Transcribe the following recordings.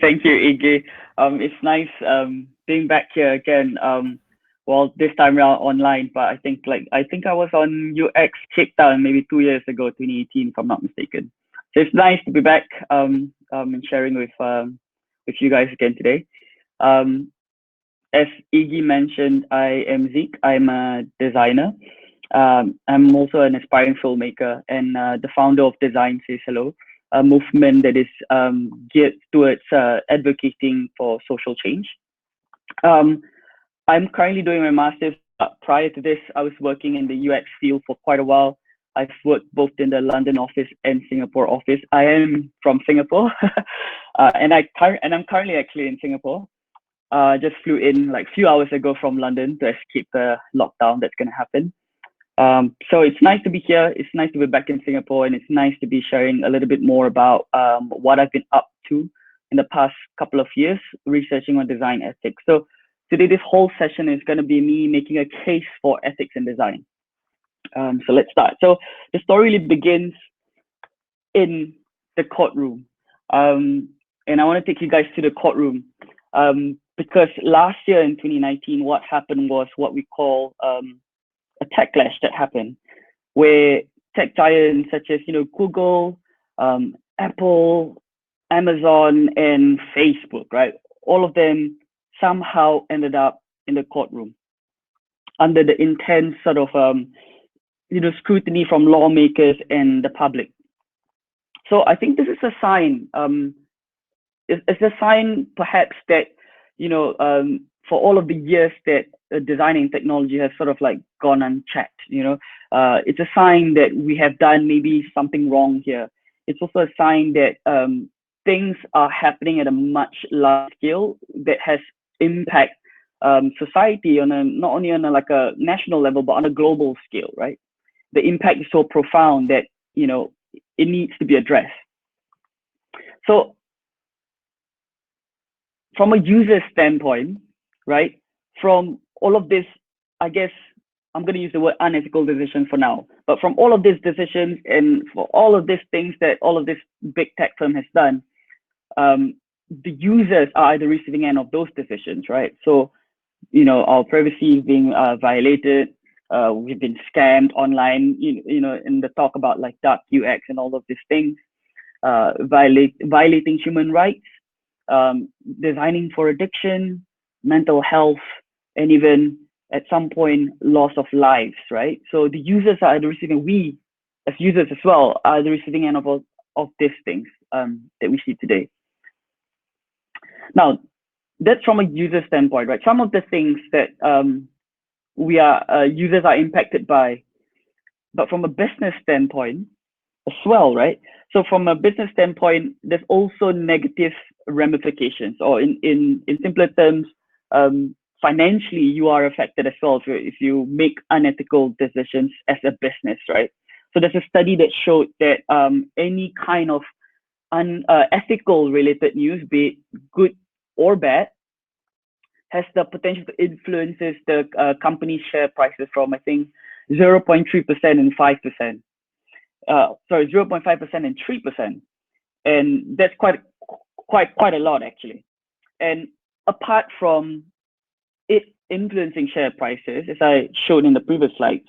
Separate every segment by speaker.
Speaker 1: Thank you, Iggy. It's nice being back here again. Well, this time around online, but I think I was on UX Cape Town maybe 2 years ago, 2018, if I'm not mistaken. So it's nice to be back and sharing with you guys again today. Um, as Iggy mentioned, I am Zeke. I'm a designer. I'm also an aspiring filmmaker and the founder of Design Says Hello, a movement that is geared towards advocating for social change. Um, I'm currently doing my master's. Prior to this, I was working in the UX field for quite a while. I've worked both in the London office and Singapore office. I am from Singapore, and I'm currently actually in Singapore. Just flew in like a few hours ago from London to escape the lockdown that's going to happen. So it's nice to be here. It's nice to be back in Singapore, and it's nice to be sharing a little bit more about what I've been up to in the past couple of years, researching on design ethics. So today, this whole session is going to be me making a case for ethics in design. So let's start. So the story really begins in the courtroom, and I want to take you guys to the courtroom because last year in 2019, what happened was what we call a tech clash that happened, where tech giants such as Google, Apple, Amazon, and Facebook, right? All of them somehow ended up in the courtroom under the intense sort of scrutiny from lawmakers and the public. So I think this is a sign. It's a sign, perhaps, that for all of the years that designing technology has sort of like gone unchecked, it's a sign that we have done maybe something wrong here. It's also a sign that things are happening at a much larger scale that has impact society on not only on like a national level but on a global scale, right? The impact is so profound that it needs to be addressed. So from a user standpoint, right, from all of this, I guess I'm going to use the word unethical decisions for now, but from all of these decisions and for all of these things that all of this big tech firm has done, the users are at the receiving end of those decisions, right? So, our privacy is being violated. We've been scammed online, in the talk about like dark UX and all of these things, violating human rights, designing for addiction, mental health, and even at some point loss of lives, right? So the users are at the receiving. We as users as well are at the receiving end of these things that we see today. Now, that's from a user standpoint, right? Some of the things that users are impacted by, but from a business standpoint as well, right? So from a business standpoint, there's also negative ramifications, or in simpler terms, financially you are affected as well if you make unethical decisions as a business, right? So there's a study that showed that any kind of unethical related news, be it good or bad, has the potential to influence the company's share prices from, I think, 0.3% and 5%. 0.5% and 3%. And that's quite a lot, actually. And apart from it influencing share prices, as I showed in the previous slides,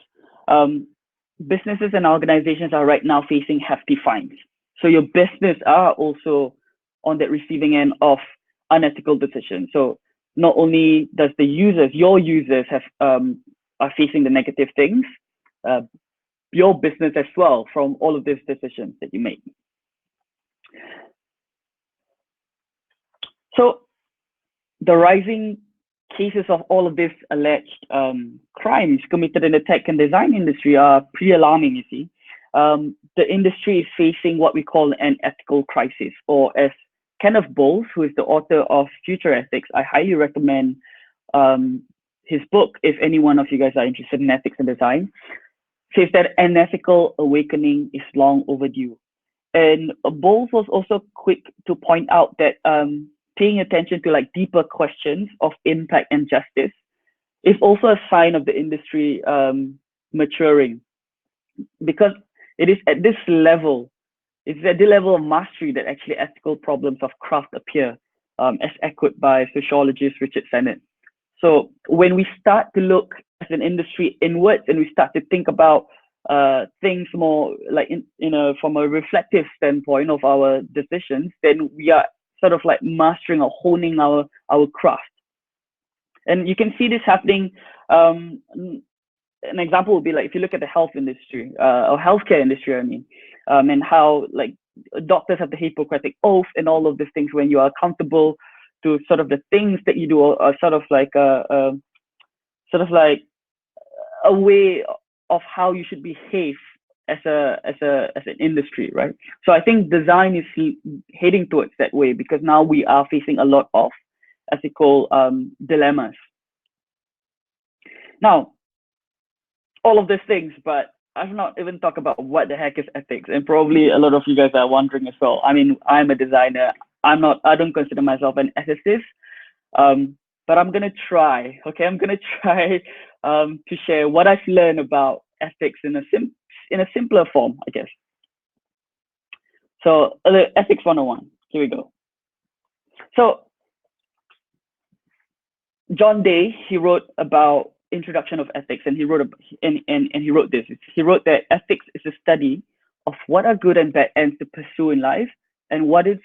Speaker 1: businesses and organizations are right now facing hefty fines. So your business are also on that receiving end of unethical decisions. So not only does your users are facing the negative things, your business as well from all of these decisions that you make. So the rising cases of all of these alleged crimes committed in the tech and design industry are pretty alarming, you see. The industry is facing what we call an ethical crisis, or as Cennydd Bowles, who is the author of Future Ethics, I highly recommend his book if any one of you guys are interested in ethics and design, says that an ethical awakening is long overdue. And Bowles was also quick to point out that paying attention to like deeper questions of impact and justice is also a sign of the industry maturing, because it is at this level It's at the level of mastery that actually ethical problems of craft appear, as echoed by sociologist Richard Sennett. So when we start to look as an industry inwards and we start to think about things more like from a reflective standpoint of our decisions, then we are sort of like mastering or honing our craft. And you can see this happening. An example would be like if you look at the health industry or healthcare industry, I mean, and how like doctors have the Hippocratic oath and all of these things when you are accountable to sort of the things that you do are sort of like a way of how you should behave as an industry, right? So I think design is heading towards that way because now we are facing a lot of ethical dilemmas. Now, all of these things, but I've not even talked about what the heck is ethics, and probably a lot of you guys are wondering as well. I mean, I'm a designer. I don't consider myself an ethicist, but I'm gonna try. Okay, I'm gonna try to share what I've learned about ethics in a simpler form, I guess. So, ethics 101. Here we go. So, John Day, he wrote about introduction of ethics, and he wrote he wrote this. He wrote that ethics is a study of what are good and bad ends to pursue in life, and what is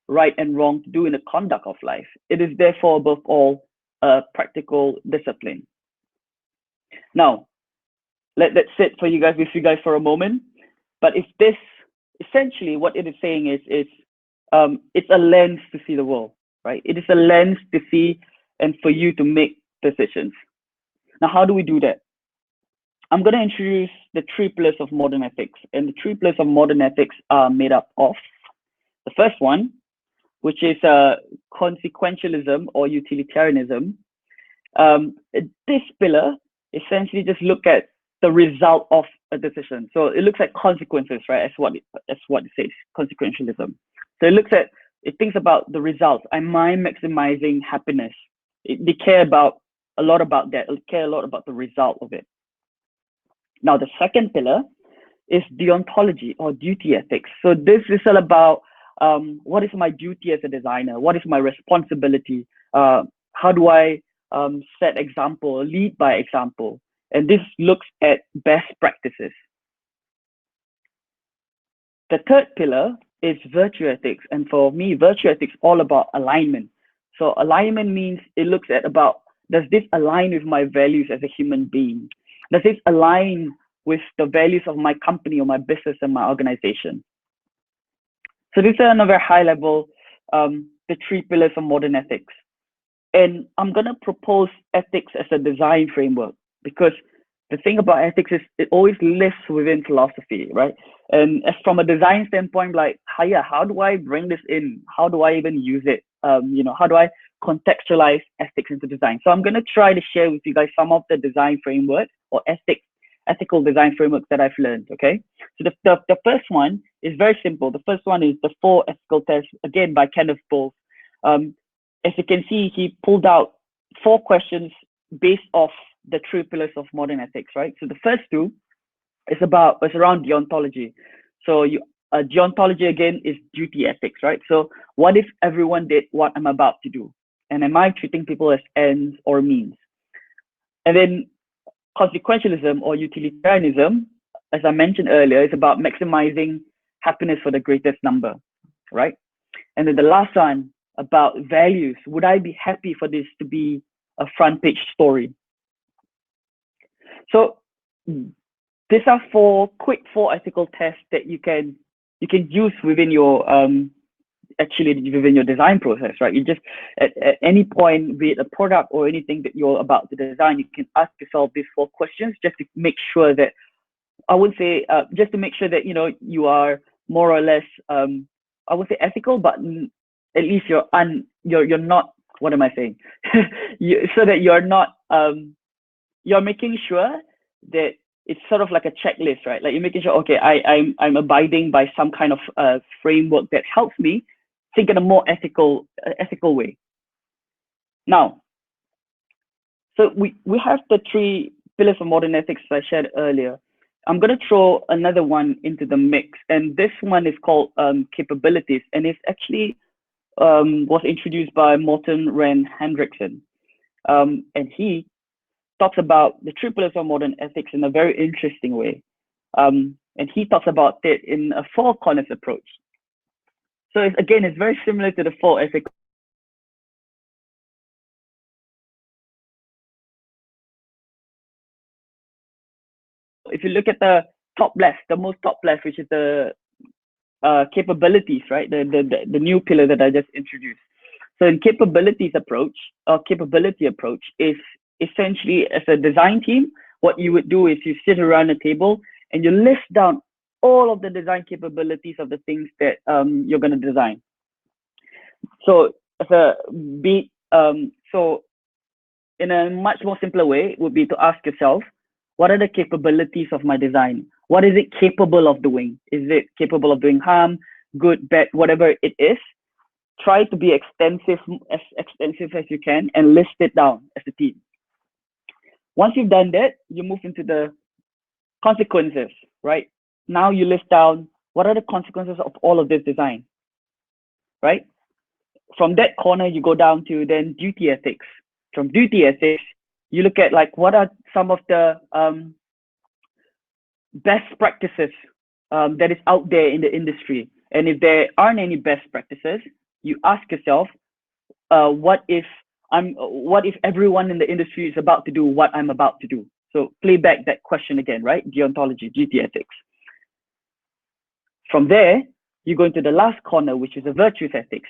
Speaker 1: right and wrong to do in the conduct of life. It is therefore above all a practical discipline. Now, let that sit for you guys for a moment. But if this essentially what it is saying is it's a lens to see the world, right? It is a lens to see and for you to make decisions. Now, how do we do that? I'm going to introduce the 3 pillars of modern ethics, and the 3 pillars of modern ethics are made up of the first one, which is consequentialism or utilitarianism. This pillar essentially just look at the result of a decision. So it looks at consequences, right? That's what it says, consequentialism. So it thinks about the results. Am I maximizing happiness? They care a lot about that. They care a lot about the result of it. Now, the second pillar is deontology or duty ethics. So this is all about what is my duty as a designer? What is my responsibility? How do I set example, lead by example? And this looks at best practices. The third pillar is virtue ethics. And for me, virtue ethics is all about alignment. So alignment means it looks at about, does this align with my values as a human being? Does this align with the values of my company or my business and my organization? So these are on a very high level, the 3 pillars of modern ethics. And I'm going to propose ethics as a design framework, because the thing about ethics is it always lives within philosophy, right? And as from a design standpoint, like, how do I bring this in? How do I even use it? How do I contextualize ethics into design? So I'm going to try to share with you guys some of the design frameworks or ethical design frameworks that I've learned, okay? So the first one is very simple. The first one is the 4 ethical tests, again, by Cennydd Bowles. As you can see, he pulled out 4 questions based off the 3 pillars of modern ethics, right? So the first 2 is around deontology. So deontology, again, is duty ethics, right? So what if everyone did what I'm about to do? And am I treating people as ends or means? And then consequentialism or utilitarianism, as I mentioned earlier, is about maximizing happiness for the greatest number, right? And then the last one about values. Would I be happy for this to be a front page story? So these are 4 ethical tests that you can use within your within your design process, right? You just at any point, be it a product or anything that you're about to design, you can ask yourself these 4 questions just to make sure that just to make sure that you are more or less I would say ethical, but at least you're not, what am I saying? So that you're not you're making sure that it's sort of like a checklist, right? Like you're making sure, okay, I'm abiding by some kind of framework that helps me think in a more ethical way. Now, so we have the 3 pillars of modern ethics I shared earlier. I'm going to throw another one into the mix, and this one is called capabilities, and it's actually was introduced by Morten Ren Hendriksen, and he talks about the three pillars of modern ethics in a very interesting way, and he talks about it in a four corners approach. So it's very similar to the four ethical. If you look at the top left, the most top left, which is the capabilities, right? The new pillar that I just introduced. So in capabilities approach, or capability approach is essentially, as a design team, what you would do is you sit around a table and you list down all of the design capabilities of the things that you're going to design. So so in a much more simpler way would be to ask yourself, what are the capabilities of my design? What is it capable of doing? Is it capable of doing harm, good, bad, whatever it is? Try to be as extensive as you can and list it down as a team. Once you've done that, you move into the consequences, right? Now you list down what are the consequences of all of this design, right? From that corner, you go down to then duty ethics. From duty ethics, you look at like what are some of the best practices that is out there in the industry, and if there aren't any best practices, you ask yourself, what if everyone in the industry is about to do what I'm about to do? So play back that question again, right? Deontology, duty ethics. From there, you go into the last corner, which is the virtuous ethics.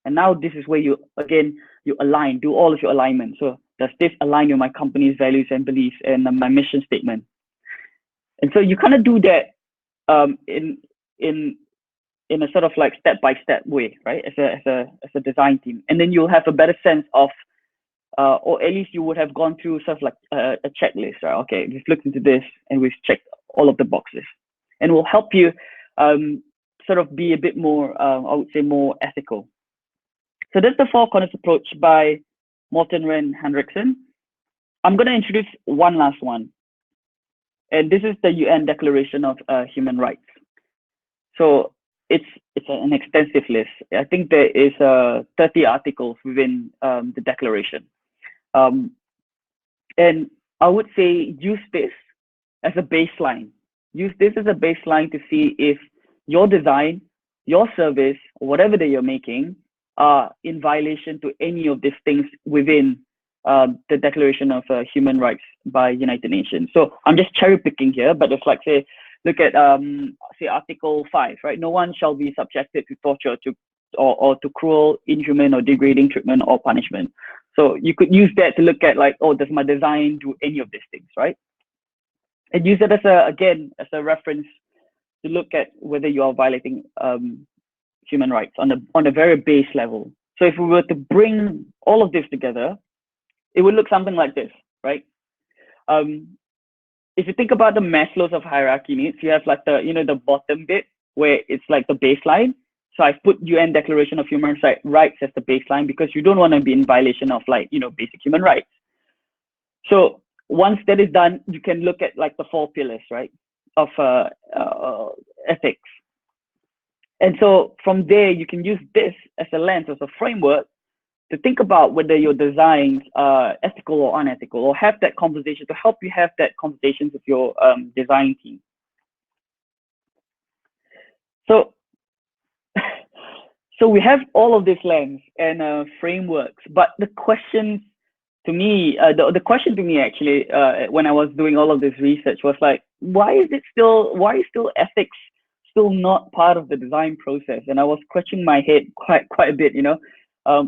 Speaker 1: And now this is where you align, do all of your alignment. So does this align with my company's values and beliefs and my mission statement? And so you kind of do that in a sort of like step-by-step way, right? As a design team. And then you'll have a better sense of, or at least you would have gone through sort of like a checklist, right? Okay, we've looked into this and we've checked all of the boxes. And will help you sort of be a bit more, I would say, more ethical. So that's the four corners approach by Morten Ren Hendriksen. I'm going to introduce one last one. And this is the UN Declaration of Human Rights. So it's an extensive list. I think there is 30 articles within the declaration. And I would say use this as a baseline. Use this as a baseline to see if your design, your service, or whatever that you're making are in violation to any of these things within the Declaration of Human Rights by United Nations. So I'm just cherry picking here, but it's like, say, look at say Article 5, right? No one shall be subjected to torture or to cruel, inhuman, or degrading treatment or punishment. So you could use that to look at like, oh, does my design do any of these things, right? And use it as a reference to look at whether you are violating human rights on a very base level. So if we were to bring all of this together, it would look something like this, right? If you think about the Maslow's of hierarchy needs, you have like the bottom bit where it's like the baseline. So I've put UN Declaration of Human Rights as the baseline because you don't want to be in violation of basic human rights. So once that is done, you can look at like the four pillars, right, of ethics. And so from there, you can use this as a lens, as a framework to think about whether your designs are ethical or unethical, or have that conversation, to help you have that conversation with your design team. So, so we have all of this lens and frameworks, but the question to me, actually, when I was doing all of this research was like, why is still ethics still not part of the design process? And I was scratching my head quite a bit,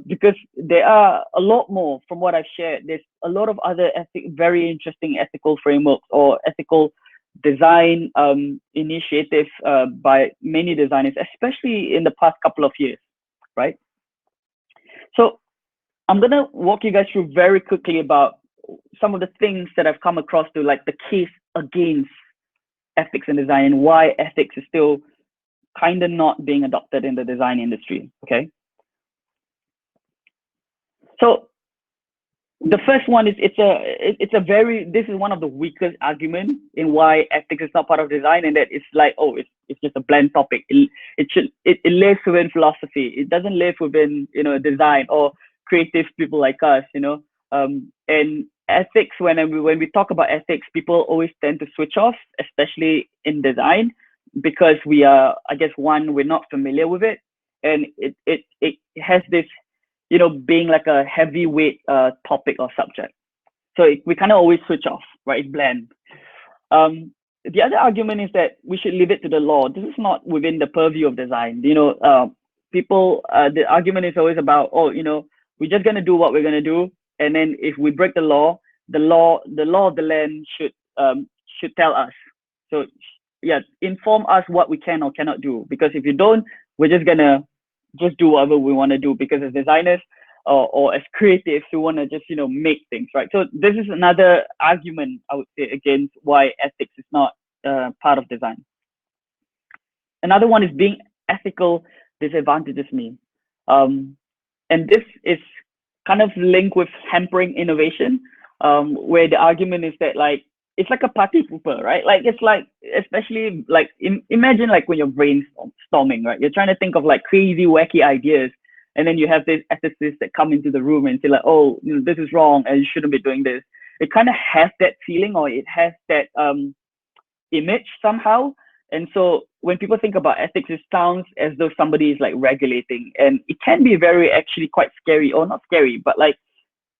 Speaker 1: because there are a lot more from what I've shared. There's a lot of other very interesting ethical frameworks or ethical design initiatives by many designers, especially in the past couple of years, right? So I'm going to walk you guys through very quickly about some of the things that I've come across to, like the case against ethics and design, and why ethics is still kind of not being adopted in the design industry, okay? So The first one is it's a very, this is one of the weakest argument in why ethics is not part of design, and that it's like, oh, it's just a bland topic. It lives within philosophy. It doesn't live within, you know, design or creative people like us, you know. And ethics, when we talk about ethics, people always tend to switch off, especially in design, because we are, I guess, one, we're not familiar with it, and it has this, you know, being like a heavyweight topic or subject. So we kind of always switch off, right? It's bland. The other argument is that we should leave it to the law. This is not within the purview of design. You know, the argument is always about, oh, you know, we're just gonna do what we're gonna do, and then if we break the law of the land should tell us. So yeah, inform us what we can or cannot do. Because if you don't, we're just gonna just do whatever we want to do, because as designers or as creatives, we want to just, you know, make things, right? So this is another argument, I would say, against why ethics is not part of design. Another one is being ethical disadvantages me. And this is kind of linked with hampering innovation, where the argument is that, like, it's like a party pooper, right? Like, it's like, especially like, imagine like when you're brainstorming, right? You're trying to think of like crazy, wacky ideas, and then you have these ethicists that come into the room and say like, oh, you know, this is wrong and you shouldn't be doing this. It kind of has that feeling, or it has that image somehow. And so when people think about ethics, it sounds as though somebody is like regulating, and it can be very, actually quite scary, or not scary, but like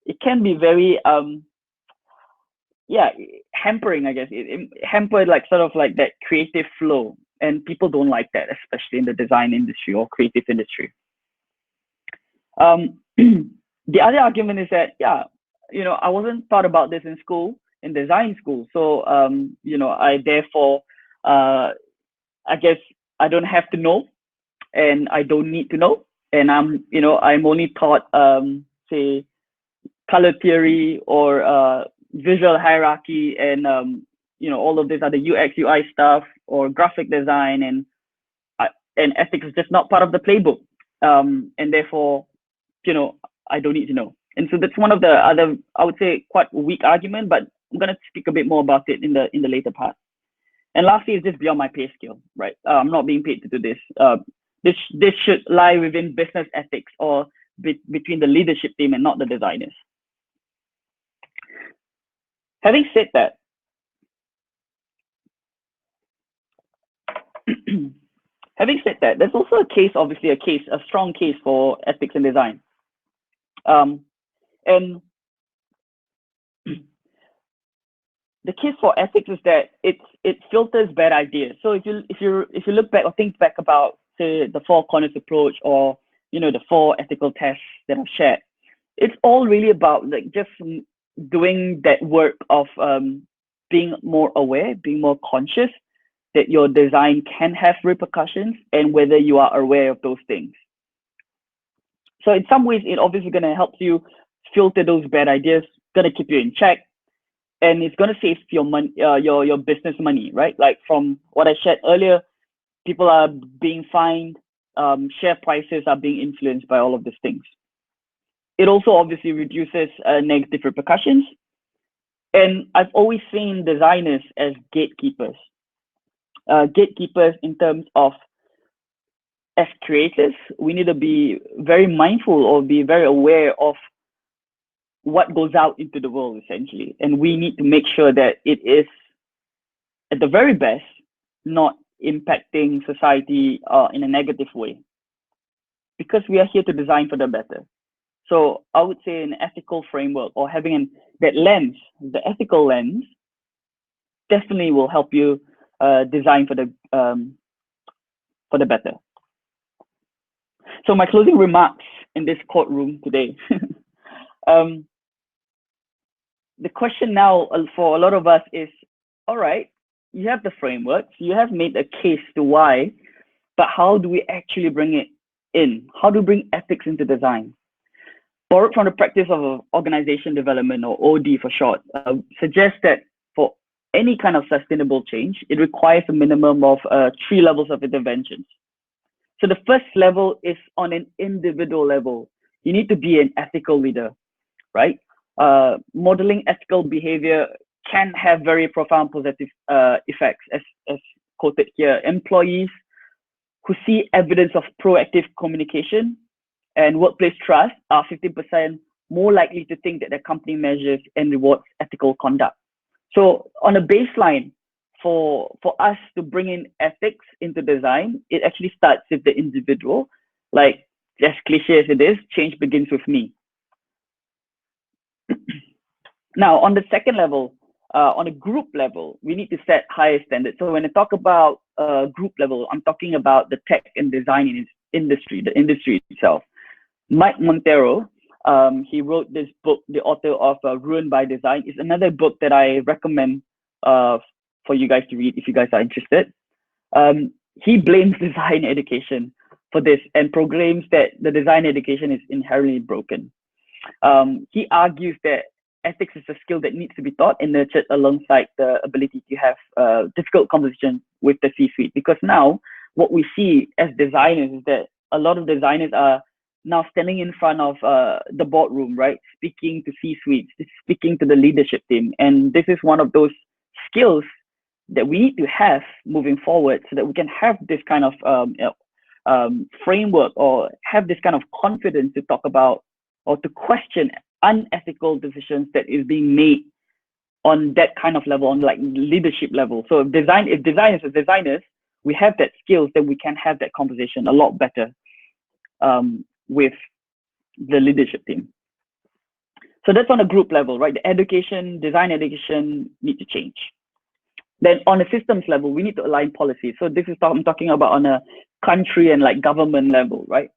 Speaker 1: it can be very yeah, hampering, I guess. It hampered like sort of like that creative flow, and people don't like that, especially in the design industry or creative industry. The other argument is that, yeah, you know, I wasn't taught about this in school, in design school, so you know, I therefore I guess I don't have to know, and I don't need to know, and I'm, you know, I'm only taught say color theory or visual hierarchy, and you know, all of this other UX UI stuff, or graphic design, and ethics is just not part of the playbook, and therefore, you know, I don't need to know. And so that's one of the other, I would say, quite weak argument, but I'm gonna speak a bit more about it in the later part. And lastly, is just beyond my pay scale, right? I'm not being paid to do this. This should lie within business ethics, or between the leadership team and not the designers. Having said that, there's also a strong case for ethics in design. And the case for ethics is that it filters bad ideas. So if you look back or think back about, say, the 4 corners approach, or, you know, the 4 ethical tests that I've shared, it's all really about like just doing that work of being more aware, being more conscious that your design can have repercussions, and whether you are aware of those things. So in some ways, it obviously going to help you filter those bad ideas, going to keep you in check, and it's going to save your money, your business money, right? Like from what I shared earlier, people are being fined, share prices are being influenced by all of these things. It also obviously reduces negative repercussions. And I've always seen designers as gatekeepers. Gatekeepers in terms of, as creators, we need to be very mindful or be very aware of what goes out into the world, essentially. And we need to make sure that it is, at the very best, not impacting society in a negative way, because we are here to design for the better. So I would say an ethical framework, or having that lens, the ethical lens, definitely will help you design for the better. So my closing remarks in this courtroom today. The question now for a lot of us is, all right, you have the frameworks, you have made a case to why, but how do we actually bring it in? How do we bring ethics into design? Borrowed from the practice of organization development, or OD for short, suggests that for any kind of sustainable change, it requires a minimum of 3 levels of interventions. So the first level is on an individual level. You need to be an ethical leader, right? modeling ethical behavior can have very profound positive effects, as quoted here. Employees who see evidence of proactive communication and workplace trust are 50% more likely to think that the company measures and rewards ethical conduct. So on a baseline, for us to bring in ethics into design, it actually starts with the individual. Like, as cliche as it is, change begins with me. Now, on the second level, on a group level, we need to set higher standards. So when I talk about group level, I'm talking about the tech and design industry, the industry itself. Mike Monteiro, he wrote this book, the author of Ruined by Design. It's another book that I recommend for you guys to read if you guys are interested. He blames design education for this and proclaims that the design education is inherently broken. He argues that ethics is a skill that needs to be taught and nurtured alongside the ability to have difficult conversations with the C-suite. Because now what we see as designers is that a lot of designers are now standing in front of the boardroom, right? Speaking to C-suites, speaking to the leadership team. And this is one of those skills that we need to have moving forward so that we can have this kind of framework or have this kind of confidence to talk about or to question unethical decisions that is being made on that kind of level, on like leadership level. So if designers, we have that skills, then we can have that conversation a lot better with the leadership team. So that's on a group level, right? The design education need to change. Then on a systems level, we need to align policies. So this is I'm talking about on a country and like government level, right?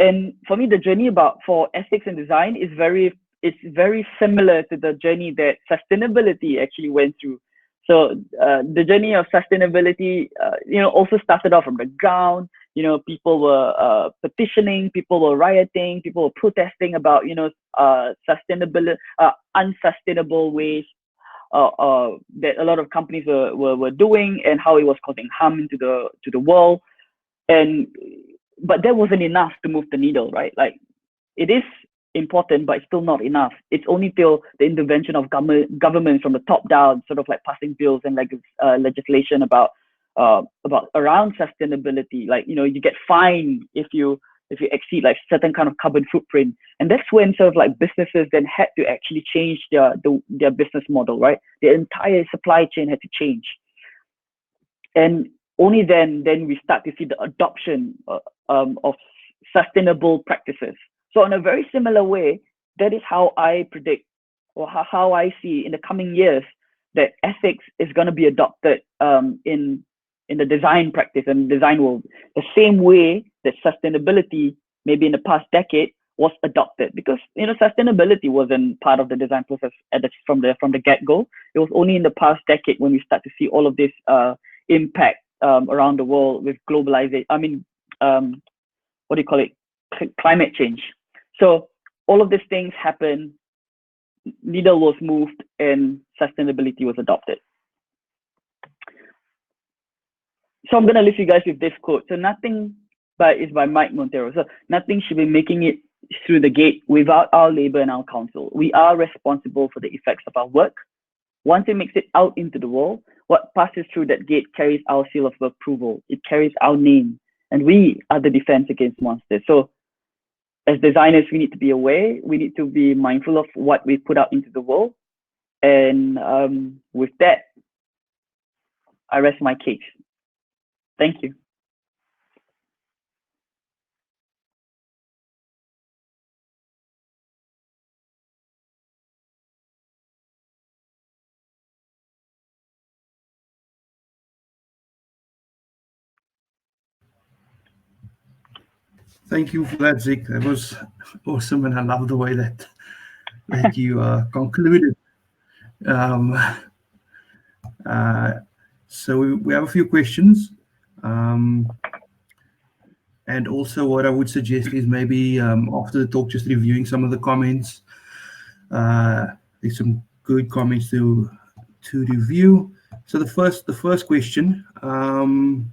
Speaker 1: And for me, the journey for ethics and design is very similar to the journey that sustainability actually went through. So the journey of sustainability, also started off from the ground. People were petitioning, people were rioting, people were protesting about unsustainable ways that a lot of companies were doing and how it was causing harm to the world. But that wasn't enough to move the needle, right? Like, it is important, but it's still not enough. It's only till the intervention of governments from the top down, sort of like passing bills and legislation about around sustainability. Like, you get fined if you exceed like certain kind of carbon footprint, and that's when sort of like businesses then had to actually change their business model, right? The entire supply chain had to change, and only then we start to see the adoption of sustainable practices. So in a very similar way, that is how I predict, or how I see in the coming years, that ethics is going to be adopted in the design practice and design world, the same way that sustainability maybe in the past decade was adopted. Because sustainability wasn't part of the design process from the get-go. It was only in the past decade when we start to see all of this impact around the world with globalization. What do you call it? Climate change. So all of these things happened, needle was moved, and sustainability was adopted. So I'm going to leave you guys with this quote. So is by Mike Monteiro. So nothing should be making it through the gate without our labor and our counsel. We are responsible for the effects of our work. Once it makes it out into the world, what passes through that gate carries our seal of approval. It carries our name, and we are the defense against monsters. So as designers, we need to be aware. We need to be mindful of what we put out into the world. And with that, I rest my case. Thank you.
Speaker 2: Thank you for that, Ziqq. That was awesome, and I love the way that you concluded. So we have a few questions. And also what I would suggest is maybe after the talk, just reviewing some of the comments. There's some good comments to review. So the first question, and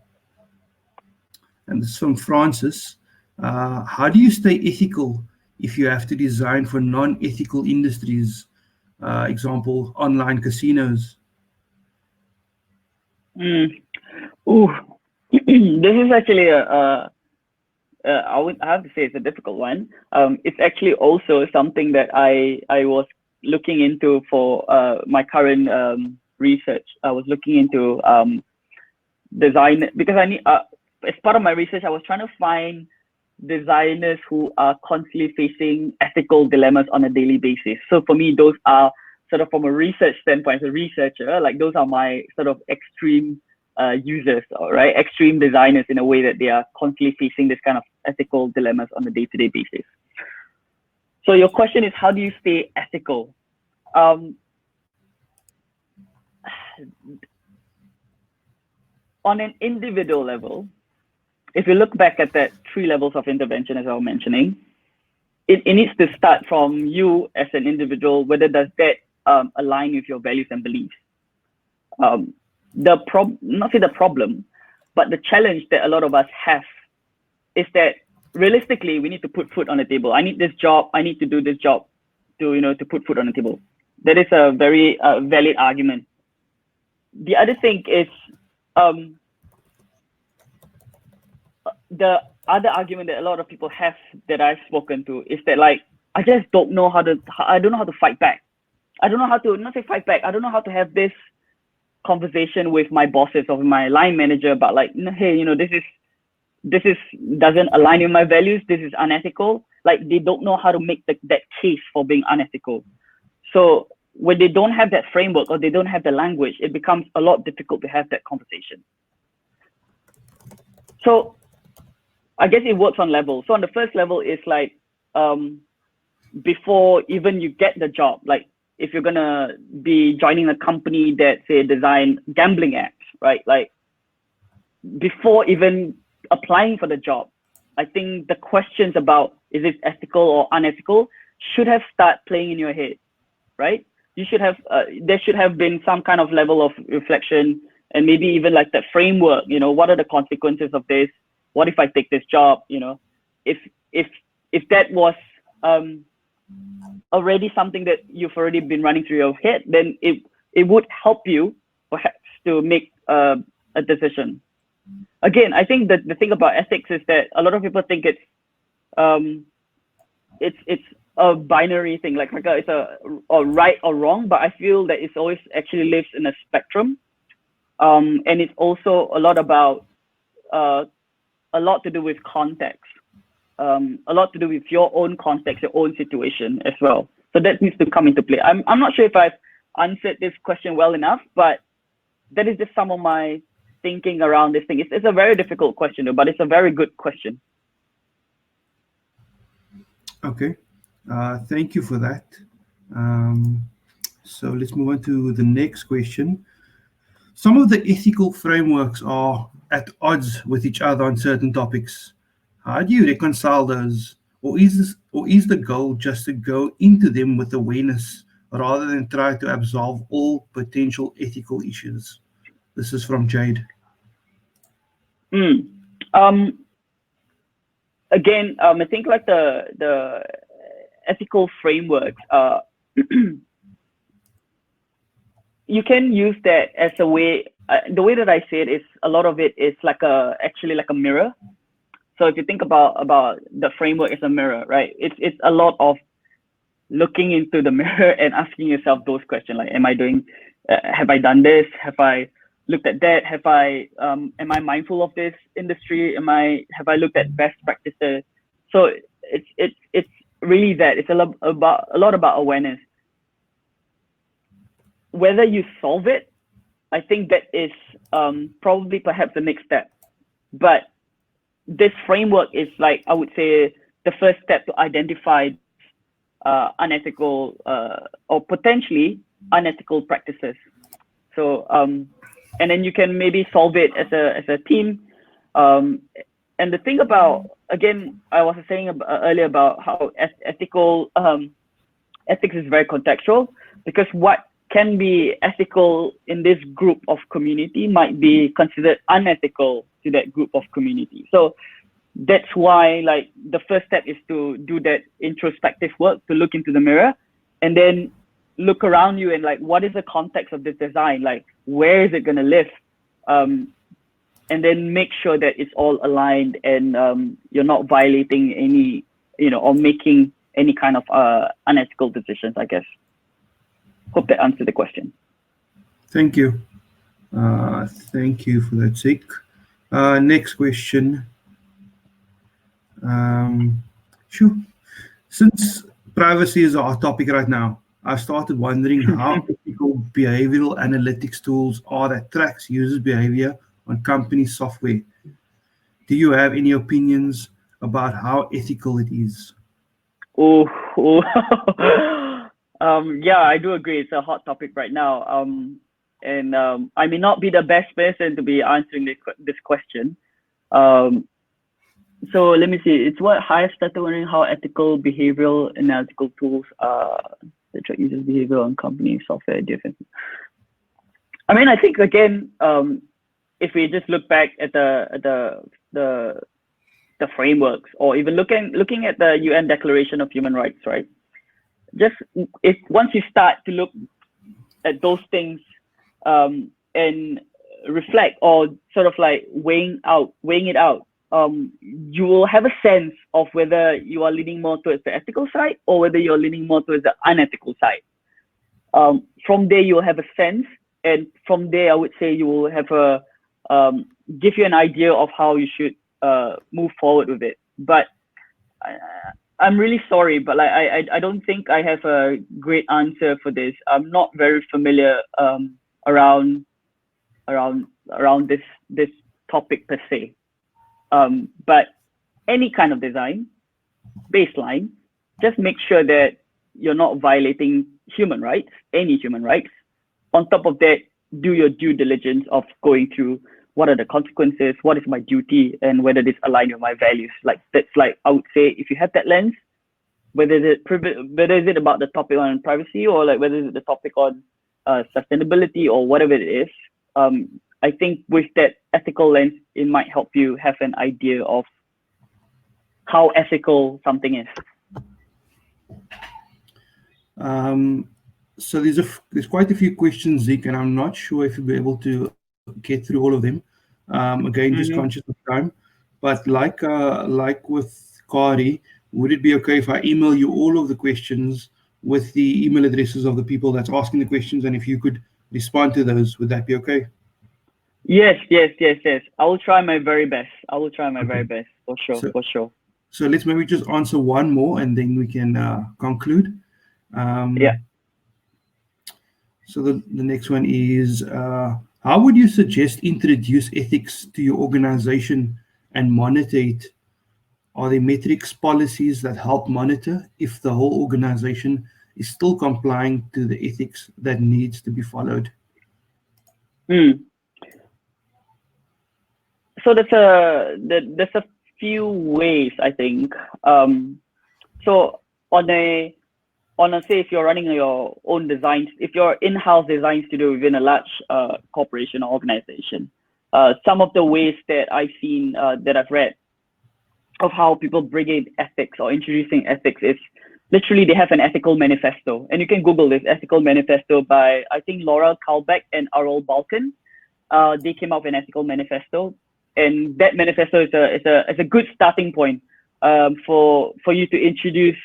Speaker 2: this is from Francis. How do you stay ethical if you have to design for non-ethical industries, example, online casinos?
Speaker 1: Ooh, this is actually I have to say it's a difficult one. It's actually also something that I was looking into for my current research. I was looking into design because I need as part of my research, I was trying to find designers who are constantly facing ethical dilemmas on a daily basis. So for me, those are sort of from a research standpoint, as a researcher, like those are my sort of extreme users, right? Extreme designers in a way that they are constantly facing this kind of ethical dilemmas on a day-to-day basis. So your question is, how do you stay ethical? On an individual level, if you look back at that 3 levels of intervention, as I was mentioning, it needs to start from you as an individual, whether does that align with your values and beliefs. Not say the problem, but the challenge that a lot of us have is that realistically, we need to put food on the table. I need this job. I need to do this job to put food on the table. That is a very valid argument. The other thing is the other argument that a lot of people have that I've spoken to is that, like, I just don't know how to fight back. I don't know how to not say fight back. I don't know how to have this conversation with my bosses or with my line manager about, like, hey, this is doesn't align with my values. This is unethical. Like, they don't know how to make that case for being unethical. So when they don't have that framework or they don't have the language, it becomes a lot difficult to have that conversation. So I guess it works on levels. So on the first level is like, before even you get the job, like if you're gonna be joining a company that say design gambling apps, right? Like before even applying for the job, I think the questions about is it ethical or unethical should have started playing in your head, right? You should have, there should have been some kind of level of reflection and maybe even like that framework, what are the consequences of this? What if I take this job? If that was already something that you've already been running through your head, then it would help you perhaps to make a decision. Again, I think that the thing about ethics is that a lot of people think it's a binary thing, like it's a right or wrong, but I feel that it's always actually lives in a spectrum, and it's also a lot about a lot to do with context, a lot to do with your own context, your own situation as well. So that needs to come into play. I'm not sure if I've answered this question well enough, but that is just some of my thinking around this thing. It's a very difficult question, though, but it's a very good question.
Speaker 2: Okay, thank you for that. So let's move on to the next question. Some of the ethical frameworks are at odds with each other on certain topics. How do you reconcile those? Or is the goal just to go into them with awareness rather than try to absolve all potential ethical issues? This is from Jade.
Speaker 1: Again, I think like the ethical frameworks, you can use that as a way. The way that I say it is a lot of it is like actually like a mirror. So if you think about the framework as a mirror, right? It's a lot of looking into the mirror and asking yourself those questions, like, am I doing? Have I done this? Have I looked at that? Have I am I mindful of this industry? Have I looked at best practices? So it's really that. It's a lot about awareness. Whether you solve it, I think that is probably perhaps the next step. But this framework is, like, I would say, the first step to identify unethical or potentially unethical practices. So and then you can maybe solve it as a team. And the thing about, again, I was saying earlier about how ethics is very contextual, because what can be ethical in this group of community might be considered unethical to that group of community. So that's why like the first step is to do that introspective work, to look into the mirror and then look around you and like, what is the context of this design? Like, where is it going to live? And then make sure that it's all aligned and you're not violating any, or making any kind of unethical decisions, I guess. Hope that answered the question.
Speaker 2: Thank you. Thank you for that, Ziqq. Next question. Sure. Since privacy is our topic right now, I started wondering how ethical behavioral analytics tools are that tracks users' behavior on company software. Do you have any opinions about how ethical it is?
Speaker 1: Yeah, I do agree. It's a hot topic right now. And I may not be the best person to be answering this question. So let me see. It's what I started wondering how ethical behavioral analytical tools that track users' behavior on company software different. I mean, I think again, if we just look back at the frameworks, or even looking at the UN Declaration of Human Rights, right? Just once you start to look at those things and reflect, or sort of like weighing it out, you will have a sense of whether you are leaning more towards the ethical side or whether you're leaning more towards the unethical side. From there, you'll have a sense, and from there, I would say you will have a give you an idea of how you should move forward with it. But I'm really sorry, but like I don't think I have a great answer for this. I'm not very familiar around this topic per se. But any kind of design, baseline, just make sure that you're not violating human rights, any human rights. On top of that, do your due diligence of going through what are the consequences, what is my duty, and whether this aligns with my values. Like that's like, I would say, if you have that lens, whether is it about the topic on privacy, or like whether it's the topic on sustainability or whatever it is, I think with that ethical lens, it might help you have an idea of how ethical something is.
Speaker 2: So there's quite a few questions, Ziqq, and I'm not sure if you'll be able to get through all of them. Again, just conscious of time. But like with Kari, would it be okay if I email you all of the questions with the email addresses of the people that's asking the questions, and if you could respond to those, would that be okay?
Speaker 1: Yes. I will try my very best. Very best, for sure.
Speaker 2: So let's maybe just answer one more, and then we can conclude.
Speaker 1: Yeah.
Speaker 2: So the next one is, how would you suggest introduce ethics to your organization and monitor it? Are there metrics, policies that help monitor if the whole organization is still complying to the ethics that needs to be followed?
Speaker 1: So there's a few ways, I think. So on a say, if you're running your own designs, if you're in-house design studio within a large corporation or organization, some of the ways that I've seen, that I've read, of how people bring in ethics or introducing ethics is literally they have an ethical manifesto, and you can Google this ethical manifesto by, I think, Laura Kalbeck and Arol Balkan. They came up with an ethical manifesto, and that manifesto is a good starting point for you to introduce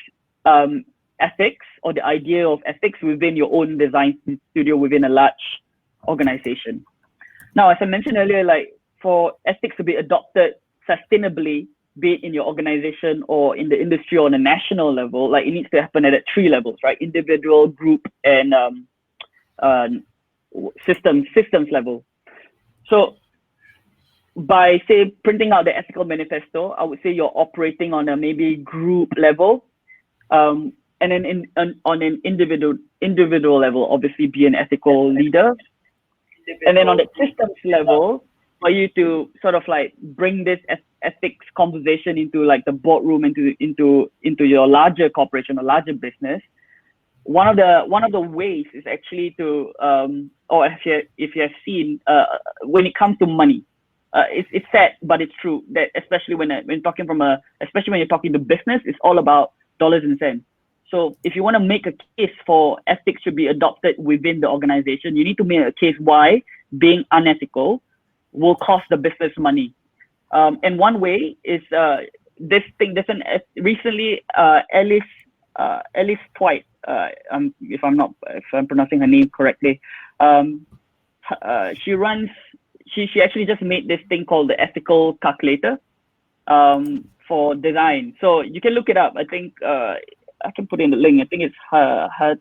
Speaker 1: ethics, or the idea of ethics within your own design studio within a large organization. Now, as I mentioned earlier, like for ethics to be adopted sustainably, be it in your organization or in the industry or on a national level, like it needs to happen at 3 levels, right? Individual, group, and systems level. So by, say, printing out the ethical manifesto, I would say you're operating on a maybe group level, and then on an individual level, obviously be an ethical leader. And then on the systems level, for you to sort of like bring this ethics conversation into like the boardroom, into your larger corporation or larger business. One of the ways is actually to, or if you have seen, when it comes to money, it's sad, but it's true that especially when you're talking to business, it's all about dollars and cents. So if you want to make a case for ethics should be adopted within the organization, you need to make a case why being unethical will cost the business money. And one way is this thing. Recently, Alice Twite, if I'm pronouncing her name correctly, she actually just made this thing called the ethical calculator for design. So you can look it up. I think I can put in the link. I think it's her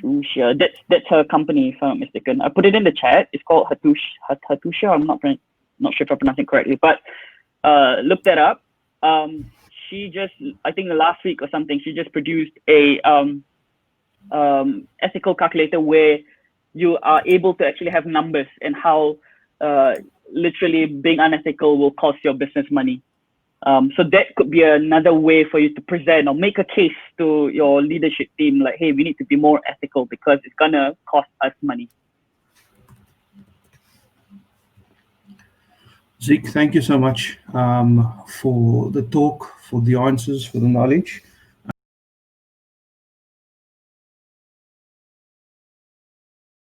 Speaker 1: that's her company, if I'm not mistaken. I put it in the chat. It's called Hatusha. I'm not sure if I'm pronouncing it correctly, but look that up. She just, I think last week or something, she just produced a ethical calculator where you are able to actually have numbers and how literally being unethical will cost your business money. So that could be another way for you to present or make a case to your leadership team, like, hey, we need to be more ethical because it's gonna cost us money.
Speaker 2: Ziqq, thank you so much for the talk, for the answers, for the knowledge.